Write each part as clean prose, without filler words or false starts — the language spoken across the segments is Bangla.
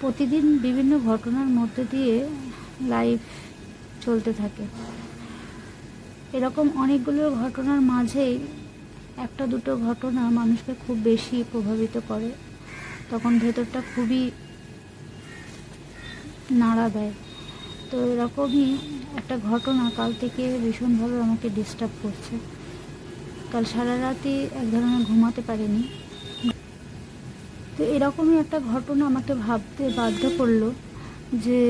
প্রতিদিন বিভিন্ন ঘটনার মধ্যে দিয়ে লাইফ চলতে থাকে। এরকম অনেকগুলো ঘটনার মাঝেই একটা দুটো ঘটনা মানুষকে খুব বেশি প্রভাবিত করে, তখন ভেতরটা খুবই নাড়া দেয়। তো এরকমই একটা ঘটনা কাল থেকে ভীষণভাবে আমাকে ডিস্টার্ব করছে। কাল সারা রাতই এক ধরনের ঘুমাতে পারিনি। তো এরকমই একটা ঘটনা আমাকে ভাবতে বাধ্য করলো যে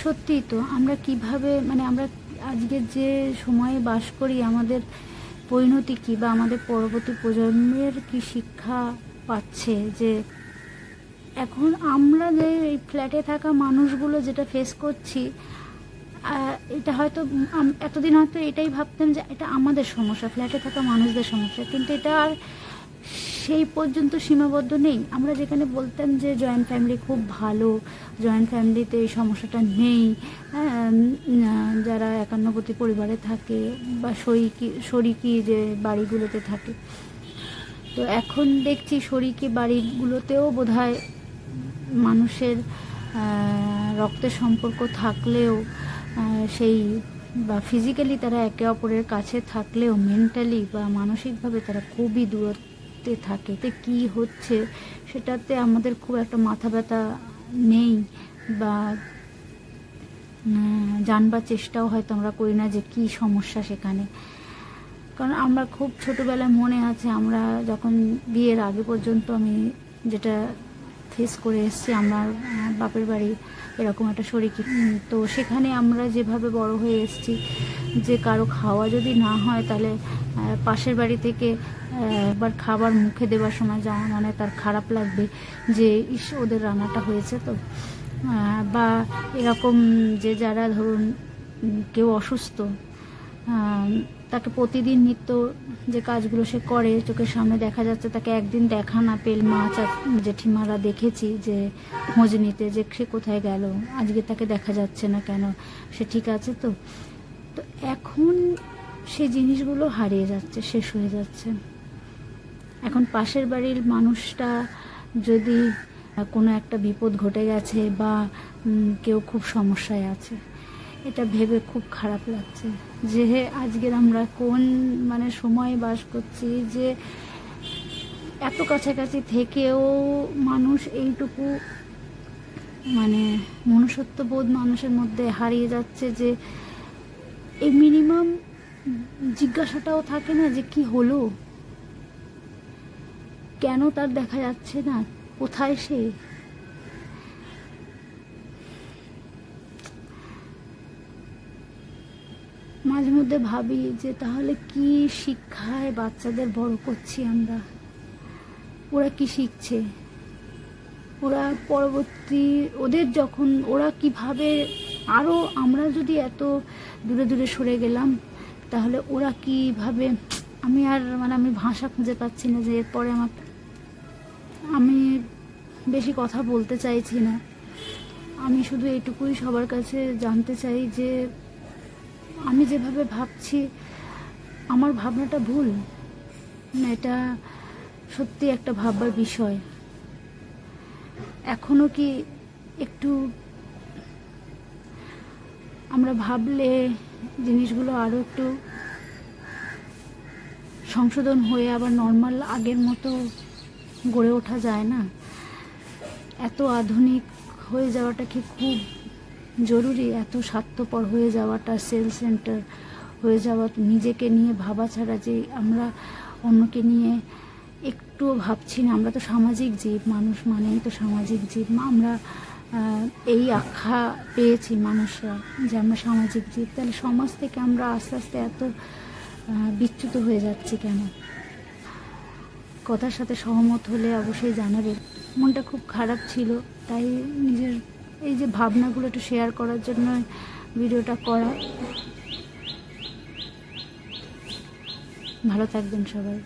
সত্যিই তো আমরা কিভাবে, আমরা আজকে যে সময়ে বাস করি, আমাদের পরিণতি কী বা আমাদের পরবর্তী প্রজন্মের কি শিক্ষা পাচ্ছে। যে এখন আমরা যে এই ফ্ল্যাটে থাকা মানুষগুলো যেটা ফেস করছি, এটা হয়তো এতদিন হয়তো এটাই ভাবতাম যে এটা আমাদের সমস্যা, ফ্ল্যাটে থাকা মানুষদের সমস্যা, কিন্তু এটা আর সেই পর্যন্ত সীমাবদ্ধ নেই। আমরা যেখানে বলতাম যে জয়েন্ট ফ্যামিলি খুব ভালো, জয়েন্ট ফ্যামিলিতে এই সমস্যাটা নেই, যারা একান্নবর্তী পরিবারে থাকে বা শরিকি যে বাড়িগুলোতে থাকে, তো এখন দেখছি শরিকি বাড়িগুলোতেও বোধহয় মানুষের রক্তের সম্পর্ক থাকলেও সেই বা ফিজিক্যালি তারা একে অপরের কাছে থাকলেও মেন্টালি বা মানসিকভাবে তারা খুবই দূরত্বে থাকে। তো কী হচ্ছে সেটাতে আমাদের খুব একটা মাথা ব্যথা নেই বা জানবার চেষ্টাও হয়তো আমরা করি না যে কী সমস্যা সেখানে। কারণ আমরা খুব ছোটোবেলায় মনে আছে, আমরা যখন বিয়ের আগে পর্যন্ত আমি যেটা ফেস করে এসেছি, আমার বাপের বাড়ি এরকম একটা শরিকি, তো সেখানে আমরা যেভাবে বড় হয়ে এসেছি যে কারো খাওয়া যদি না হয় তাহলে পাশের বাড়ি থেকে একবার খাবার মুখে দেওয়ার সময় যাওয়া মানে তার খারাপ লাগবে যে ইস ওদের রান্নাটা হয়েছে তো, বা এরকম যে যারা ধরুন কেউ অসুস্থ, তাকে প্রতিদিন নিত্য যে কাজগুলো সে করে চোখের সামনে দেখা যাচ্ছে, তাকে একদিন দেখা না পেল মা জেঠিমারা দেখেছি যে খোঁজ নিতে যে সে কোথায় গেল, আজকে তাকে দেখা যাচ্ছে না কেন, সে ঠিক আছে তো। তো এখন সেই জিনিসগুলো হারিয়ে যাচ্ছে, শেষ হয়ে যাচ্ছে। এখন পাশের বাড়ির মানুষটা যদি কোনো একটা বিপদ ঘটে গেছে বা কেউ খুব সমস্যায় আছে, এটা ভেবে খুব খারাপ লাগছে যে আজকের আমরা কোন সময় বাস করছি যে এত কাছাকাছি থেকেও মানুষ এইটুকু মনুষ্যত্ববোধ মানুষের মধ্যে হারিয়ে যাচ্ছে, যে এই মিনিমাম জিজ্ঞাসাটাও থাকে না যে কি হলো, কেন তার দেখা যাচ্ছে না, কোথায় সে। মাঝে মধ্যে ভাবি যে তাহলে কি শিক্ষায় বাচ্চাদের বড় করছি আমরা, ওরা কি শিখছে, ওরা পরবর্তী ওদের যখন ওরা কিভাবে আরও, আমরা যদি এত দূরে দূরে সরে গেলাম তাহলে ওরা কিভাবে, আমি আর আমি ভাষা খুঁজে পাচ্ছি না যে এরপরে আমি বেশি কথা বলতে চাইছি না। আমি শুধু এইটুকুই সবার কাছে জানতে চাই যে আমি যেভাবে ভাবছি আমার ভাবনাটা ভুল না, এটা সত্যি একটা ভাববার বিষয়। এখনো কি একটু আমরা ভাবলে জিনিসগুলো আরও একটু সংশোধন হয়ে আবার নর্মাল আগের মতো গড়ে ওঠা যায় না? এত আধুনিক হয়ে যাওয়াটা কি খুব জরুরি? এত স্বার্থপর হয়ে যাওয়াটা, সেলফ সেন্টার হয়ে যাওয়া, নিজেকে নিয়ে ভাবা ছাড়া যে আমরা অন্যকে নিয়ে একটুও ভাবছি না। আমরা তো সামাজিক জীব, মানুষ মানেই তো সামাজিক জীব। আমরা এই আখ্যা পেয়েছি মানুষরা যে আমরা সামাজিক জীব, তাহলে সমাজ থেকে আমরা আস্তে আস্তে এত বিচ্যুত হয়ে যাচ্ছি কেন? কথার সাথে সহমত হলে অবশ্যই জানাবে। মনটা খুব খারাপ ছিল, তাই নিজের এই যে ভাবনাগুলো একটু শেয়ার করার জন্য ভিডিওটা করা। ভালো থাকবেন সবাই।